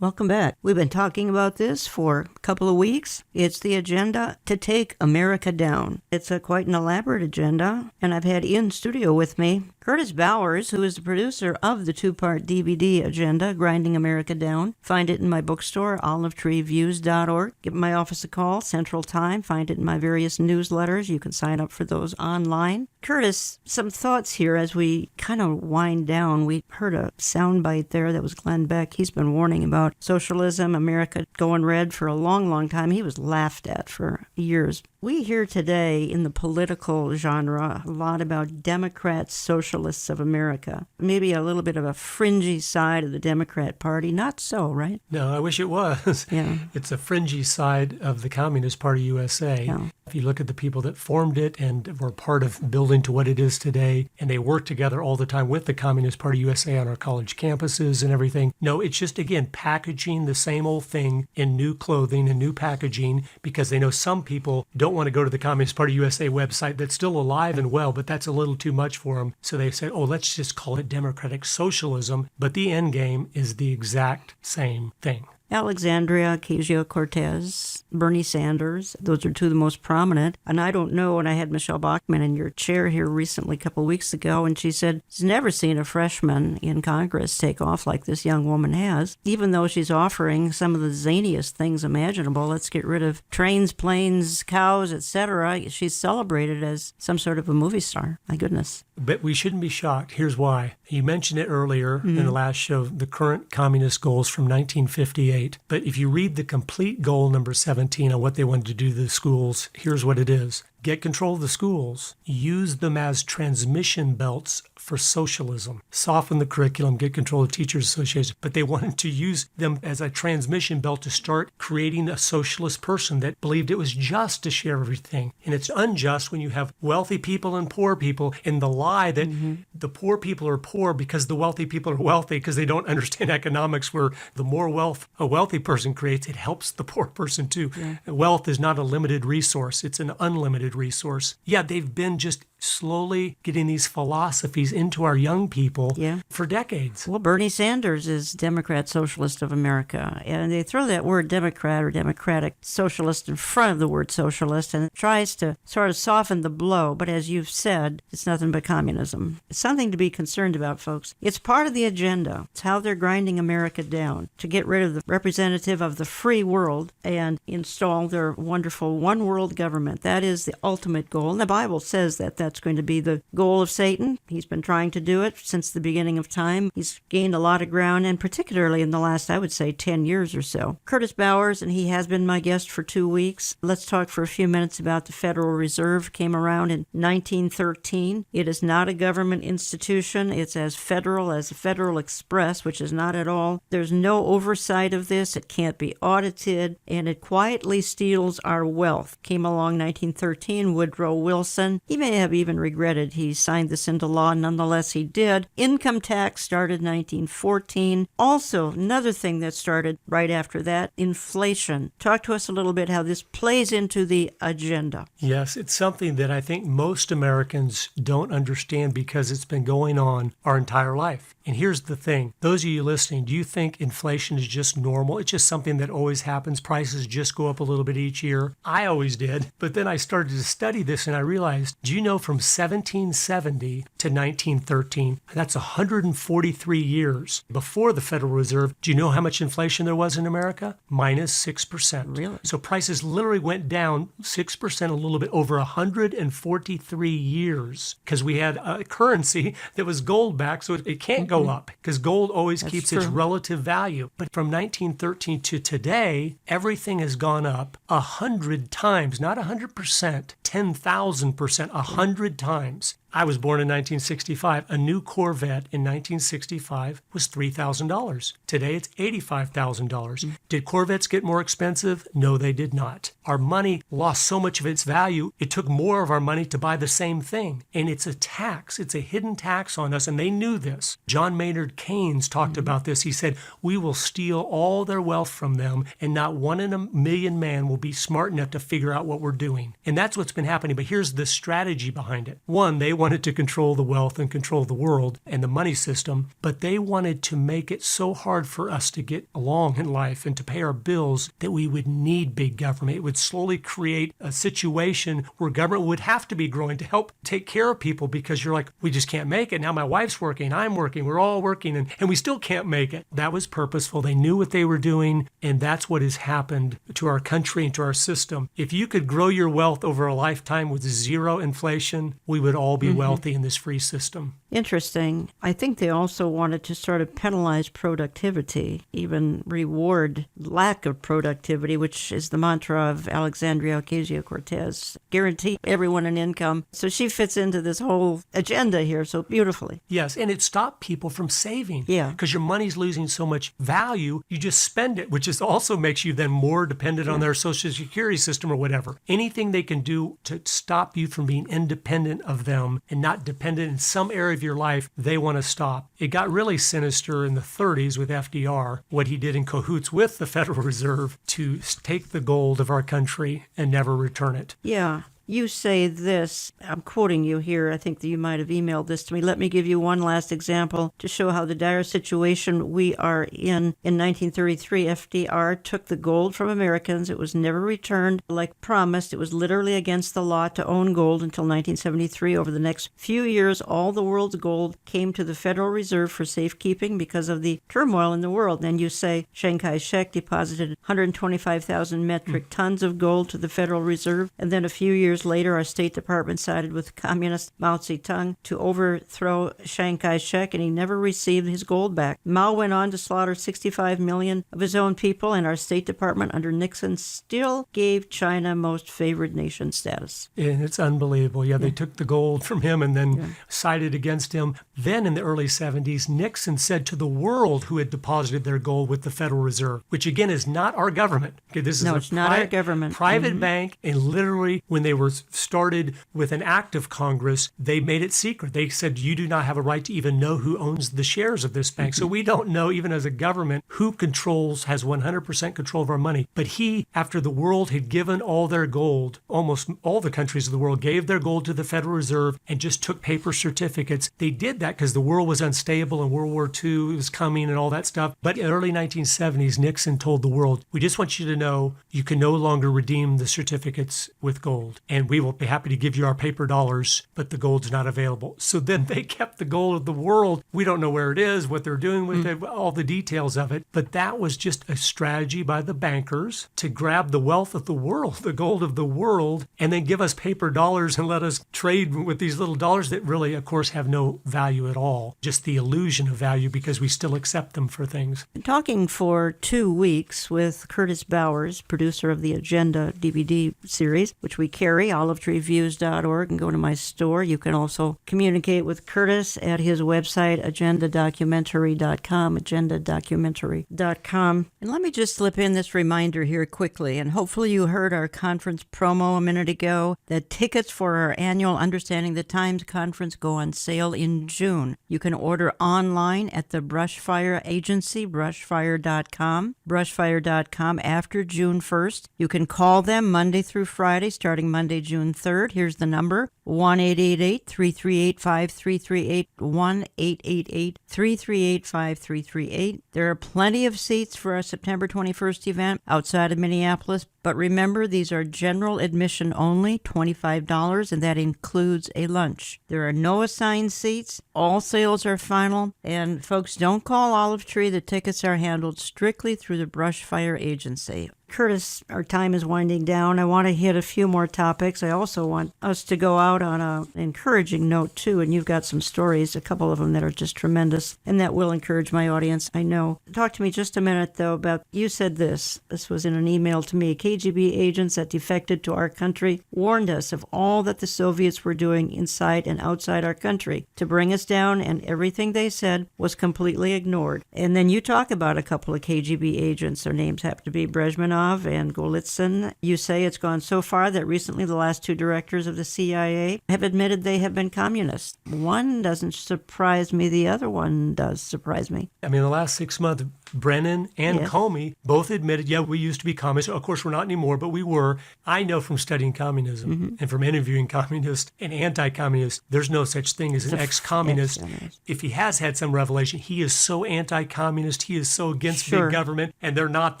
Speaker 1: Welcome back. We've been talking about this for a couple of weeks. It's the agenda to take America down. It's quite an elaborate agenda, and I've had in studio with me Curtis Bowers, who is the producer of the two-part DVD agenda, Grinding America Down. Find it in my bookstore, olivetreeviews.org. Give my office a call, Central Time. Find it in my various newsletters. You can sign up for those online. Curtis, some thoughts here as we kind of wind down. We heard a soundbite there that was Glenn Beck. He's been warning about socialism, America going red for a long, long time. He was laughed at for years. We hear today in the political genre a lot about Democrats, Socialists of America. Maybe a little bit of a fringy side of the Democrat Party. Not so, right?
Speaker 2: No, I wish it was.
Speaker 1: Yeah.
Speaker 2: It's a fringy side of the Communist Party USA.
Speaker 1: Yeah.
Speaker 2: If you look at the people that formed it and were part of building to what it is today, and they work together all the time with the Communist Party USA on our college campuses and everything. No, it's just, again, packaging the same old thing in new clothing and new packaging because they know some people don't want to go to the Communist Party USA website that's still alive and well, but that's a little too much for them. So they said, let's just call it democratic socialism. But the end game is the exact same thing.
Speaker 1: Alexandria Ocasio-Cortez, Bernie Sanders, those are two of the most prominent. And I don't know, and I had Michelle Bachmann in your chair here recently, a couple of weeks ago, and she said she's never seen a freshman in Congress take off like this young woman has, even though she's offering some of the zaniest things imaginable. Let's get rid of trains, planes, cows, etc. She's celebrated as some sort of a movie star. My goodness.
Speaker 2: But we shouldn't be shocked. Here's why. You mentioned it earlier in the last show, the current communist goals from 1958. But if you read the complete goal number 17 on what they wanted to do to the schools, here's what it is. Get control of the schools. Use them as transmission belts for socialism. Soften the curriculum, get control of teachers' associations. But they wanted to use them as a transmission belt to start creating a socialist person that believed it was just to share everything. And it's unjust when you have wealthy people and poor people, and the lie that the poor people are poor because the wealthy people are wealthy because they don't understand economics, where the more wealth a wealthy person creates, it helps the poor person too. Yeah. Wealth is not a limited resource. It's an unlimited resource. Yeah, they've been just slowly getting these philosophies into our young people for decades.
Speaker 1: Well, Bernie Sanders is Democrat Socialist of America, and they throw that word Democrat or Democratic Socialist in front of the word socialist, and it tries to sort of soften the blow, but as you've said, it's nothing but communism. It's something to be concerned about, folks. It's part of the agenda. It's how they're grinding America down to get rid of the representative of the free world and install their wonderful one world government. That is the ultimate goal, and the Bible says that that's going to be the goal of Satan. He's been trying to do it since the beginning of time. He's gained a lot of ground, and particularly in the last, I would say, 10 years or so. Curtis Bowers, and he has been my guest for 2 weeks. Let's talk for a few minutes about the Federal Reserve. Came around in 1913. It is not a government institution. It's as federal as the Federal Express, which is not at all. There's no oversight of this. It can't be audited, and it quietly steals our wealth. Came along 1913, Woodrow Wilson. He may have even regretted he signed this into law. Nonetheless, he did. Income tax started 1914. Also, another thing that started right after that, inflation. Talk to us a little bit how this plays into the agenda.
Speaker 2: Yes, it's something that I think most Americans don't understand because it's been going on our entire life. And here's the thing. Those of you listening, do you think inflation is just normal? It's just something that always happens. Prices just go up a little bit each year. I always did. But then I started to to study this and I realized, do you know from 1770 to 1913, that's 143 years before the Federal Reserve, do you know how much inflation there was in America? Minus 6%.
Speaker 1: Really?
Speaker 2: So prices literally went down 6% a little bit over 143 years because we had a currency that was gold backed, so it can't go up because gold always keeps its relative value. But from 1913 to today, everything has gone up 100 times, not 100%, 10,000%, 100 times. I was born in 1965. A new Corvette in 1965 was $3,000. Today it's $85,000. Did Corvettes get more expensive? No, they did not. Our money lost so much of its value, it took more of our money to buy the same thing. And it's a tax. It's a hidden tax on us, and they knew this. John Maynard Keynes talked about this. He said, we will steal all their wealth from them, and not 1 in a million man will be smart enough to figure out what we're doing. And that's what's been happening. But here's the strategy behind it. One, they wanted to control the wealth and control the world and the money system, but they wanted to make it so hard for us to get along in life and to pay our bills that we would need big government. It would slowly create a situation where government would have to be growing to help take care of people because you're like, we just can't make it. Now my wife's working, I'm working, we're all working, and we still can't make it. That was purposeful. They knew what they were doing, and that's what has happened to our country and to our system. If you could grow your wealth over a lifetime with zero inflation, we would all be wealthy in this free system.
Speaker 1: Interesting. I think they also wanted to sort of penalize productivity, even reward lack of productivity, which is the mantra of Alexandria Ocasio-Cortez. Guarantee everyone an income. So she fits into this whole agenda here so beautifully.
Speaker 2: Yes, and it stopped people from saving.
Speaker 1: Yeah.
Speaker 2: Because your money's losing so much value, you just spend it, which is also makes you then more dependent on their Social Security system or whatever. Anything they can do to stop you from being independent of them and not dependent in some area of your life, they want to stop. It got really sinister in the 30s with FDR, what he did in cahoots with the Federal Reserve to take the gold of our country and never return it.
Speaker 1: Yeah. You say this, I'm quoting you here, I think that you might have emailed this to me. Let me give you one last example to show how the dire situation we are in. In 1933, FDR took the gold from Americans. It was never returned like promised. It was literally against the law to own gold until 1973. Over the next few years, all the world's gold came to the Federal Reserve for safekeeping because of the turmoil in the world. And you say Chiang Kai-shek deposited 125,000 metric tons of gold to the Federal Reserve, and then a few years later, our State Department sided with communist Mao Zedong to overthrow Chiang Kai-shek, and he never received his gold back. Mao went on to slaughter 65 million of his own people, and our State Department under Nixon still gave China most favored nation status.
Speaker 2: And it's unbelievable. Yeah, they took the gold from him and then sided against him. Then in the early 70s, Nixon said to the world who had deposited their gold with the Federal Reserve, which again is not our government. Okay, this is
Speaker 1: it's not our government.
Speaker 2: Private bank, and literally when they were started with an act of Congress, they made it secret. They said, you do not have a right to even know who owns the shares of this bank. So we don't know, even as a government, who has 100% control of our money. But he, after the world had given all their gold, almost all the countries of the world gave their gold to the Federal Reserve and just took paper certificates. They did that because the world was unstable and World War II was coming and all that stuff. But in the early 1970s, Nixon told the world, we just want you to know you can no longer redeem the certificates with gold. And we will be happy to give you our paper dollars, but the gold's not available. So then they kept the gold of the world. We don't know where it is, what they're doing with it, all the details of it. But that was just a strategy by the bankers to grab the wealth of the world, the gold of the world, and then give us paper dollars and let us trade with these little dollars that really, of course, have no value at all. Just the illusion of value because we still accept them for things.
Speaker 1: Talking for 2 weeks with Curtis Bowers, producer of the Agenda DVD series, which we carry, olivetreeviews.org, and go to my store. You can also communicate with Curtis at his website, agendadocumentary.com, agendadocumentary.com. And let me just slip in this reminder here quickly, and hopefully you heard our conference promo a minute ago, that tickets for our annual Understanding the Times conference go on sale in June. You can order online at the Brushfire Agency, brushfire.com, brushfire.com after June 1st. You can call them Monday through Friday, starting Monday, June 3rd. Here's the number, 1-888-338-5338, 1-888-338-5338. There are plenty of seats for our September 21st event outside of Minneapolis, but remember, these are general admission only, $25, and that includes a lunch. There are no assigned seats. All sales are final, and folks, don't call Olive Tree. The tickets are handled strictly through the Brush Fire Agency. Curtis, our time is winding down. I want to hit a few more topics. I also want us to go out on an encouraging note, too, and you've got some stories, a couple of them that are just tremendous, and that will encourage my audience, I know. Talk to me just a minute, though, about, you said this was in an email to me, KGB agents that defected to our country warned us of all that the Soviets were doing inside and outside our country to bring us down, and everything they said was completely ignored. And then you talk about a couple of KGB agents. Their names happen to be Brezhnev and Golitsyn. You say it's gone so far that recently the last two directors of the CIA have admitted they have been communists. One doesn't surprise me. The other one does surprise me.
Speaker 2: I mean, the last 6 months, Brennan and Comey both admitted, yeah, we used to be communists. Of course, we're not anymore, but we were. I know from studying communism and from interviewing communists and anti-communists, there's no such thing as an ex-communist. If he has had some revelation, he is so anti-communist, he is so against big government, and they're not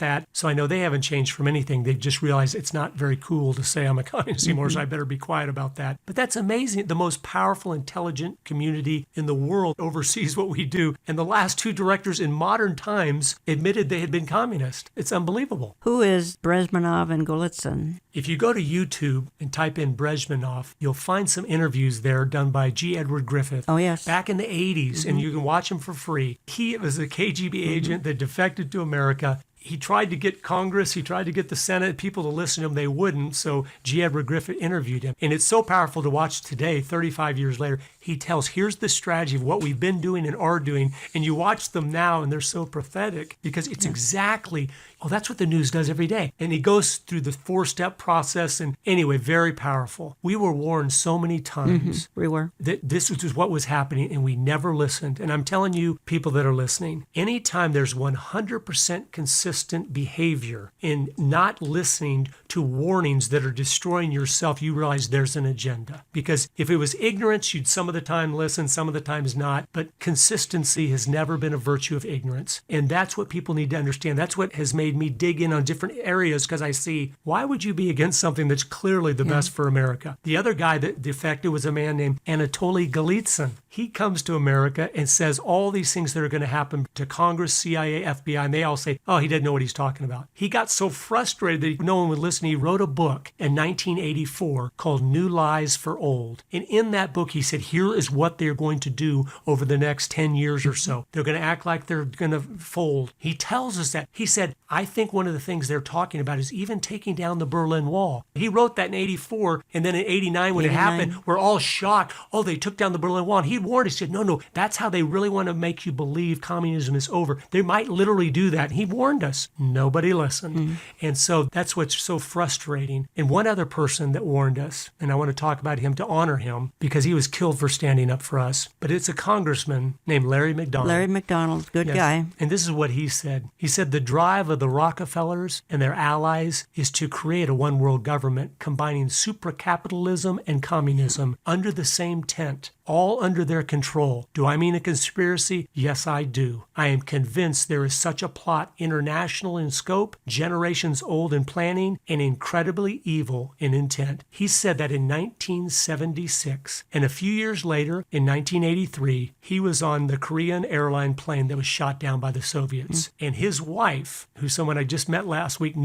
Speaker 2: that. So I know they haven't changed from anything. They've just realized it's not very cool to say I'm a communist anymore, so I better be quiet about that. But that's amazing. The most powerful, intelligent community in the world oversees what we do. And the last two directors in modern times admitted they had been communist. It's unbelievable.
Speaker 1: Who is Brezhnev and Golitsyn?
Speaker 2: If you go to YouTube and type in Brezhnev, you'll find some interviews there done by G. Edward Griffith.
Speaker 1: Oh, yes.
Speaker 2: Back in the 80s, and you can watch them for free. He was a KGB agent that defected to America. He tried to get Congress, he tried to get the Senate, people to listen to him. They wouldn't, so G. Edward Griffith interviewed him. And it's so powerful to watch today, 35 years later. He tells, here's the strategy of what we've been doing and are doing. And you watch them now, and they're so prophetic because it's exactly, that's what the news does every day. And he goes through the 4-step process. And anyway, very powerful. We were warned so many times
Speaker 1: we were.
Speaker 2: That this was what was happening, and we never listened. And I'm telling you, people that are listening, anytime there's 100% consistent behavior in not listening to warnings that are destroying yourself, you realize there's an agenda. Because if it was ignorance, you'd some of the time listen, some of the times not. But consistency has never been a virtue of ignorance. And that's what people need to understand. That's what has made me dig in on different areas, because I see, why would you be against something that's clearly the best for America? The other guy that defected was a man named Anatoly Golitsyn. He comes to America and says all these things that are going to happen to Congress, CIA, FBI, and they all say, oh, he doesn't know what he's talking about. He got so frustrated that no one would listen. He wrote a book in 1984 called New Lies for Old. And in that book, he said, here is what they're going to do over the next 10 years or so. They're going to act like they're going to fold. He tells us that. He said, I think one of the things they're talking about is even taking down the Berlin Wall. He wrote that in 84, and then in 89, when it happened, we're all shocked. Oh, they took down the Berlin Wall. And he warned, he said, no, that's how they really want to make you believe communism is over. They might literally do that. And he warned us. Nobody listened. And so that's what's so frustrating. And one other person that warned us, and I want to talk about him to honor him, because he was killed for standing up for us, but it's a congressman named Larry McDonald.
Speaker 1: Larry McDonald, good guy.
Speaker 2: And this is what he said. He said, the drive of the Rockefellers and their allies is to create a one-world government combining supracapitalism and communism under the same tent, all under their control. Do I mean a conspiracy? Yes, I do. I am convinced there is such a plot, international in scope, generations old in planning, and incredibly evil in intent. He said that in 1976. And a few years later, in 1983, he was on the Korean airline plane that was shot down by the Soviets. And his wife, who's someone I just met last week,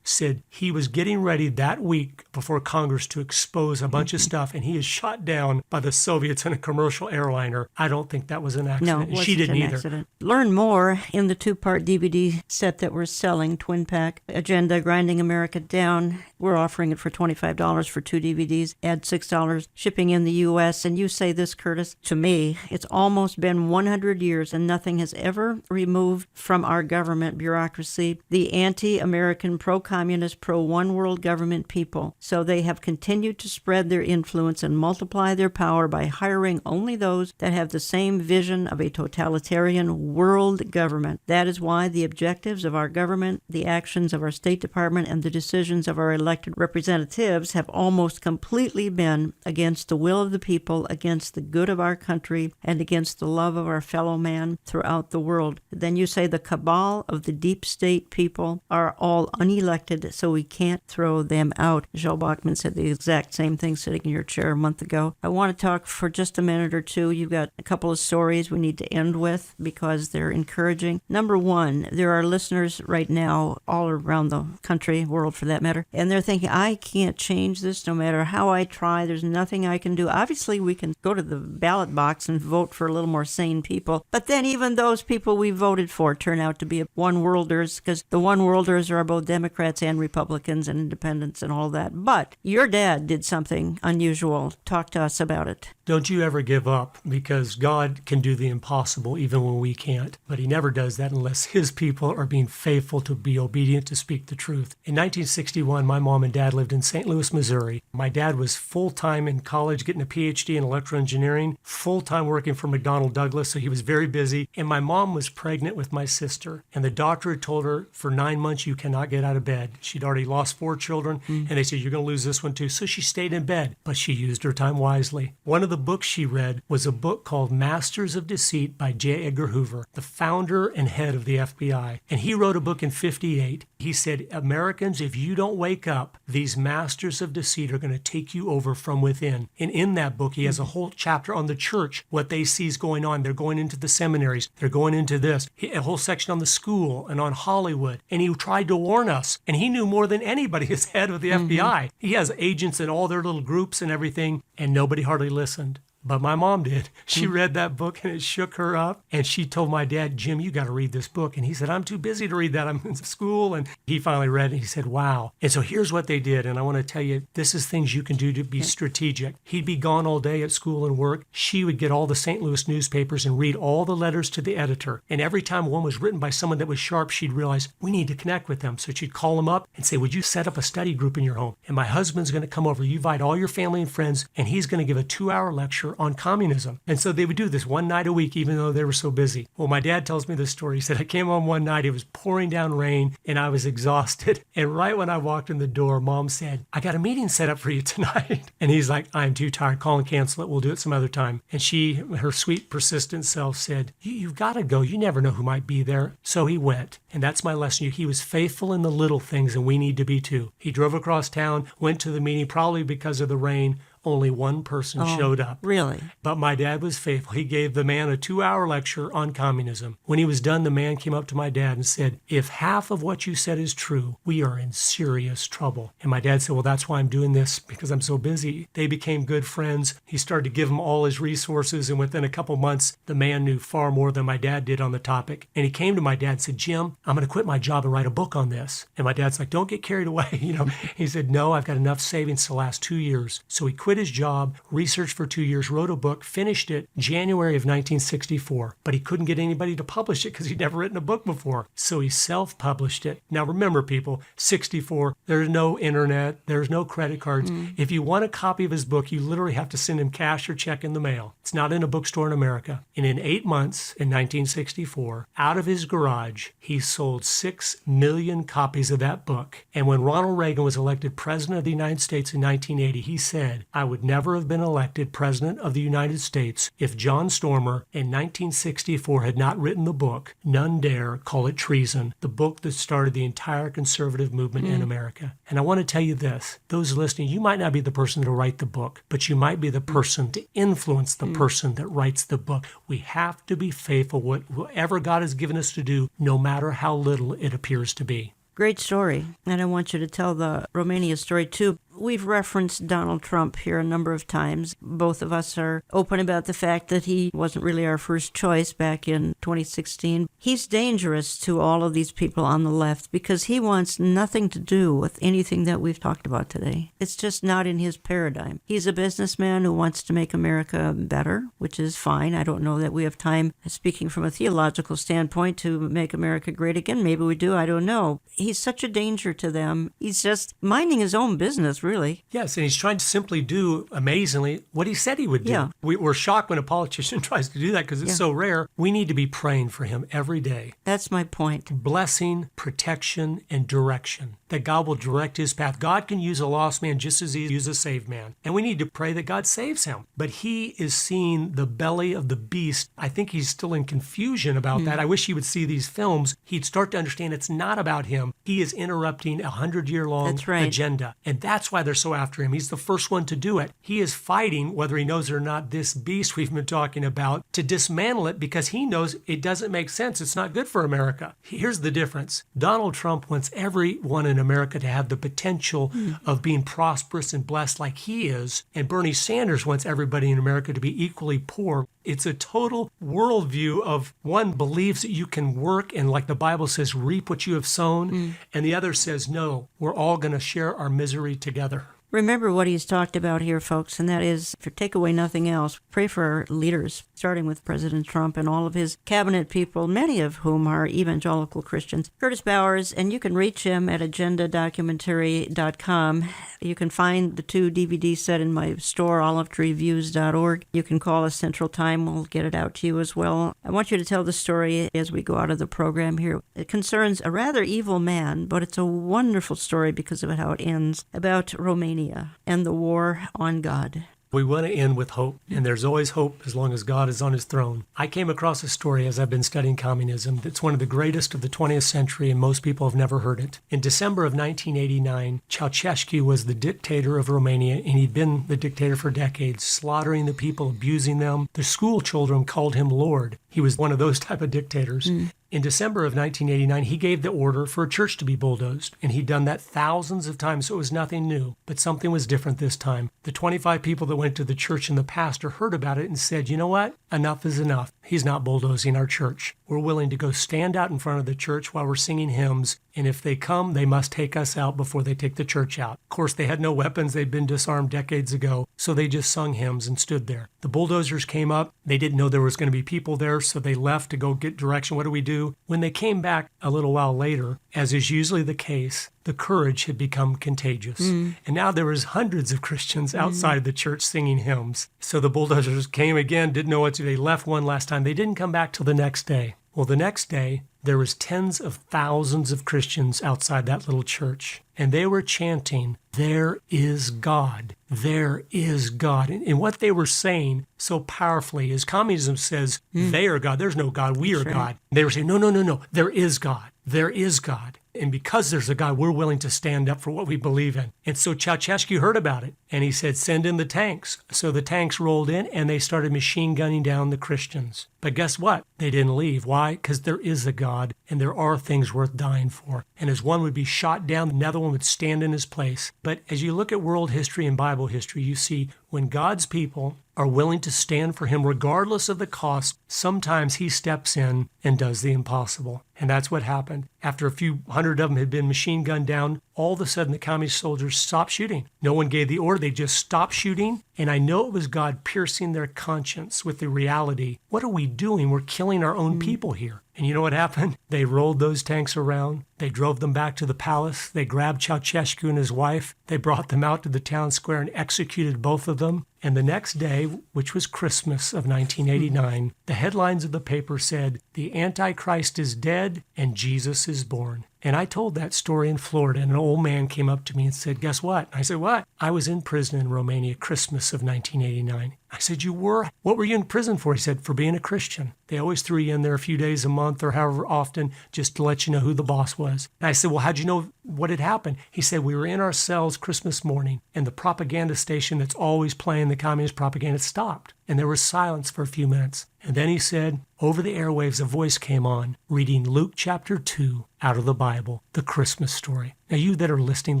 Speaker 2: said he was getting ready that week before Congress to expose a bunch of stuff, and he is shot down by the Soviets in a commercial airliner. I don't think that was an accident.
Speaker 1: No,
Speaker 2: she didn't either.
Speaker 1: Accident. Learn more in the 2-part DVD set that we're selling, Twin Pack Agenda, Grinding America Down. We're offering it for $25 for 2 DVDs. Add $6 shipping in the U.S. And you say this, Curtis, to me, it's almost been 100 years and nothing has ever removed from our government bureaucracy the anti-American, pro-communist, pro-one-world government people. So they have continued to spread their influence and multiply their power by hiring hiring only those that have the same vision of a totalitarian world government. That is why the objectives of our government, the actions of our State Department, and the decisions of our elected representatives have almost completely been against the will of the people, against the good of our country, and against the love of our fellow man throughout the world. Then you say the cabal of the deep state people are all unelected, so we can't throw them out. Joe Bachman said the exact same thing sitting in your chair a month ago. I want to talk for just a minute or two. You've got a couple of stories we need to end with because they're encouraging. Number one, there are listeners right now all around the country, world for that matter, and they're thinking, I can't change this no matter how I try. There's nothing I can do. Obviously, we can go to the ballot box and vote for a little more sane people, but then even those people we voted for turn out to be one-worlders, because the one-worlders are both Democrats and Republicans and independents and all that. But your dad did something unusual. Talk to us about it.
Speaker 2: Don't you ever give up, because God can do the impossible even when we can't. But he never does that unless his people are being faithful to be obedient to speak the truth. In 1961, my mom and dad lived in St. Louis, Missouri. My dad was full-time in college getting a PhD in electrical engineering, full-time working for McDonnell Douglas, so he was very busy. And my mom was pregnant with my sister. And the doctor had told her, for 9 months, you cannot get out of bed. She'd already lost 4 children, and they said, you're going to lose this one too. So she stayed in bed, but she used her time wisely. One of the books she read was a book called Masters of Deceit by J. Edgar Hoover, the founder and head of the FBI. And he wrote a book in 1958. He said, Americans, if you don't wake up, these masters of deceit are going to take you over from within. And in that book, he has a whole chapter on the church, what they see is going on. They're going into the seminaries. They're going into this. A whole section on the school and on Hollywood. And he tried to warn us. And he knew more than anybody as head of the FBI. He has agents in all their little groups and everything, and nobody hardly listened. But my mom did. She read that book and it shook her up. And she told my dad, Jim, you got to read this book. And he said, I'm too busy to read that. I'm in school. And he finally read it and he said, wow. And so here's what they did. And I want to tell you, this is things you can do to be strategic. He'd be gone all day at school and work. She would get all the St. Louis newspapers and read all the letters to the editor. And every time one was written by someone that was sharp, she'd realize we need to connect with them. So she'd call them up and say, would you set up a study group in your home? And my husband's going to come over. You invite all your family and friends, and he's going to give a 2-hour lecture on communism. And so they would do this one night a week, even though they were so busy. Well, my dad tells me this story. He said, I came home one night, it was pouring down rain, and I was exhausted. And right when I walked in the door, Mom said, I got a meeting set up for you tonight. And he's like, I'm too tired. Call and cancel it. We'll do it some other time. And she, her sweet, persistent self said, you've got to go. You never know who might be there. So he went. And that's my lesson. He was faithful in the little things, and we need to be too. He drove across town, went to the meeting, probably because of the rain. Only one person showed up.
Speaker 1: Really?
Speaker 2: But my dad was faithful. He gave the man a 2-hour lecture on communism. When he was done, the man came up to my dad and said, if half of what you said is true, we are in serious trouble. And my dad said, well, that's why I'm doing this, because I'm so busy. They became good friends. He started to give him all his resources, and within a couple months, the man knew far more than my dad did on the topic. And he came to my dad and said, Jim, I'm going to quit my job and write a book on this. And my dad's like, don't get carried away. He said, no, I've got enough savings to last 2 years. So he quit his job, researched for 2 years, wrote a book, finished it January of 1964. But he couldn't get anybody to publish it because he'd never written a book before. So he self-published it. Now remember, people, 64, there's no internet, there's no credit cards. If you want a copy of his book, you literally have to send him cash or check in the mail. It's not in a bookstore in America. And in 8 months, in 1964, out of his garage, he sold 6 million copies of that book. And when Ronald Reagan was elected president of the United States in 1980, he said, I would never have been elected president of the United States if John Stormer in 1964 had not written the book, None Dare Call It Treason, the book that started the entire conservative movement in America. And I want to tell you this, those listening, you might not be the person to write the book, but you might be the person to influence the person that writes the book. We have to be faithful, whatever God has given us to do, no matter how little it appears to be.
Speaker 1: Great story. And I want you to tell the Romania story too. We've referenced Donald Trump here a number of times. Both of us are open about the fact that he wasn't really our first choice back in 2016. He's dangerous to all of these people on the left because he wants nothing to do with anything that we've talked about today. It's just not in his paradigm. He's a businessman who wants to make America better, which is fine. I don't know that we have time, speaking from a theological standpoint, to make America great again. Maybe we do. I don't know. He's such a danger to them. He's just minding his own business, really.
Speaker 2: Yes, and he's trying to simply do, amazingly, what he said he would do.
Speaker 1: Yeah.
Speaker 2: We're shocked when a politician tries to do that because it's so rare. We need to be praying for him every day.
Speaker 1: That's my point.
Speaker 2: Blessing, protection, and direction. That God will direct his path. God can use a lost man just as he uses a saved man. And we need to pray that God saves him. But he is seeing the belly of the beast. I think he's still in confusion about that. I wish he would see these films. He'd start to understand it's not about him. He is interrupting a 100-year-long agenda. And that's why they're so after him. He's the first one to do it. He is fighting, whether he knows it or not, this beast we've been talking about, to dismantle it because he knows it doesn't make sense. It's not good for America. Here's the difference. Donald Trump wants everyone in America to have the potential of being prosperous and blessed like he is. And Bernie Sanders wants everybody in America to be equally poor. It's a total worldview of one believes that you can work and, like the Bible says, reap what you have sown. And the other says, no, we're all going to share our misery together.
Speaker 1: Remember what he's talked about here, folks, and that is, if you take away nothing else, pray for our leaders, starting with President Trump and all of his cabinet people, many of whom are evangelical Christians. Curtis Bowers, and you can reach him at agendadocumentary.com. You can find the 2 DVD set in my store, olivetreeviews.org. You can call us Central Time. We'll get it out to you as well. I want you to tell the story as we go out of the program here. It concerns a rather evil man, but it's a wonderful story because of how it ends, about Romania and the war on God.
Speaker 2: We want to end with hope, and there's always hope as long as God is on his throne. I came across a story as I've been studying communism that's one of the greatest of the 20th century, and most people have never heard it. In December of 1989, Ceausescu was the dictator of Romania, and he'd been the dictator for decades, slaughtering the people, abusing them. The school children called him Lord. He was one of those type of dictators. In December of 1989, he gave the order for a church to be bulldozed, and he'd done that thousands of times, so it was nothing new. But something was different this time. The 25 people that went to the church and the pastor heard about it and said, you know what? Enough is enough. He's not bulldozing our church. We're willing to go stand out in front of the church while we're singing hymns, and if they come, they must take us out before they take the church out. Of course, they had no weapons. They'd been disarmed decades ago, so they just sung hymns and stood there. The bulldozers came up. They didn't know there was going to be people there, so they left to go get direction. What do we do? When they came back a little while later, as is usually the case, the courage had become contagious. And now there was hundreds of Christians outside of the church singing hymns. So the bulldozers came again, didn't know what to do. They left one last time. They didn't come back till the next day. Well, the next day, there was tens of thousands of Christians outside that little church. And they were chanting, "There is God. There is God." And what they were saying so powerfully is communism says, they are God. There's no God. We are God. They were saying, no. There is God. There is God. And because there's a God, we're willing to stand up for what we believe in. And so Ceausescu heard about it, and he said, send in the tanks. So the tanks rolled in, and they started machine gunning down the Christians. But guess what? They didn't leave. Why? Because there is a God, and there are things worth dying for. And as one would be shot down, another one would stand in his place. But as you look at world history and Bible history, you see when God's people are willing to stand for him regardless of the cost, sometimes he steps in and does the impossible. And that's what happened. After a few hundred of them had been machine gunned down, all of a sudden the communist soldiers stopped shooting. No one gave the order. They just stopped shooting. And I know it was God piercing their conscience with the reality. What are we doing? We're killing our own people here. And you know what happened? They rolled those tanks around. They drove them back to the palace. They grabbed Ceausescu and his wife. They brought them out to the town square and executed both of them. And the next day, which was Christmas of 1989, the headlines of the paper said, "The Antichrist is dead and Jesus is born." And I told that story in Florida, and an old man came up to me and said, guess what? I said, what? I was in prison in Romania, Christmas of 1989. I said, you were? What were you in prison for? He said, for being a Christian. They always threw you in there a few days a month or however often just to let you know who the boss was. And I said, well, how'd you know what had happened? He said, we were in our cells Christmas morning, and the propaganda station that's always playing the communist propaganda stopped. And there was silence for a few minutes. And then he said, over the airwaves, a voice came on, reading Luke chapter 2 out of the Bible, the Christmas story. Now, you that are listening,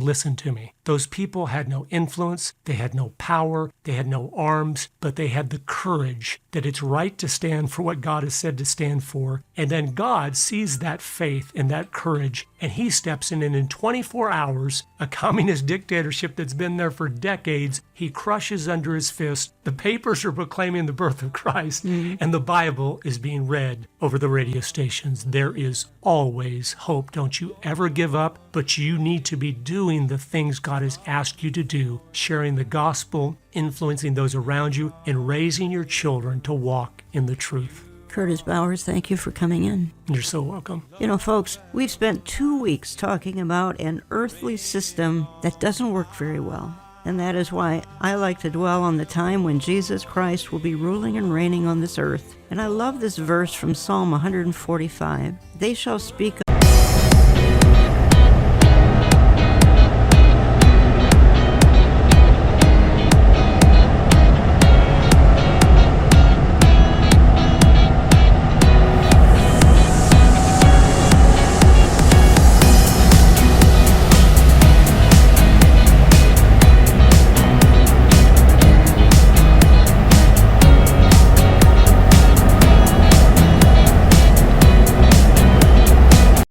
Speaker 2: listen to me. Those people had no influence, they had no power, they had no arms, but they had the courage that it's right to stand for what God has said to stand for. And then God sees that faith and that courage, and he steps in, and in 24 hours, a communist dictatorship that's been there for decades, he crushes under his fist The papers are proclaiming the birth of Christ, and the Bible is being read over the radio stations. There is always hope. Don't you ever give up, but you need to be doing the things God has asked you to do, sharing the gospel, influencing those around you, and raising your children to walk in the truth.
Speaker 1: Curtis Bowers, thank you for coming in.
Speaker 2: You're so welcome.
Speaker 1: You know, folks, we've spent 2 weeks talking about an earthly system that doesn't work very well. And that is why I like to dwell on the time when Jesus Christ will be ruling and reigning on this earth. And I love this verse from Psalm 145. They shall speak of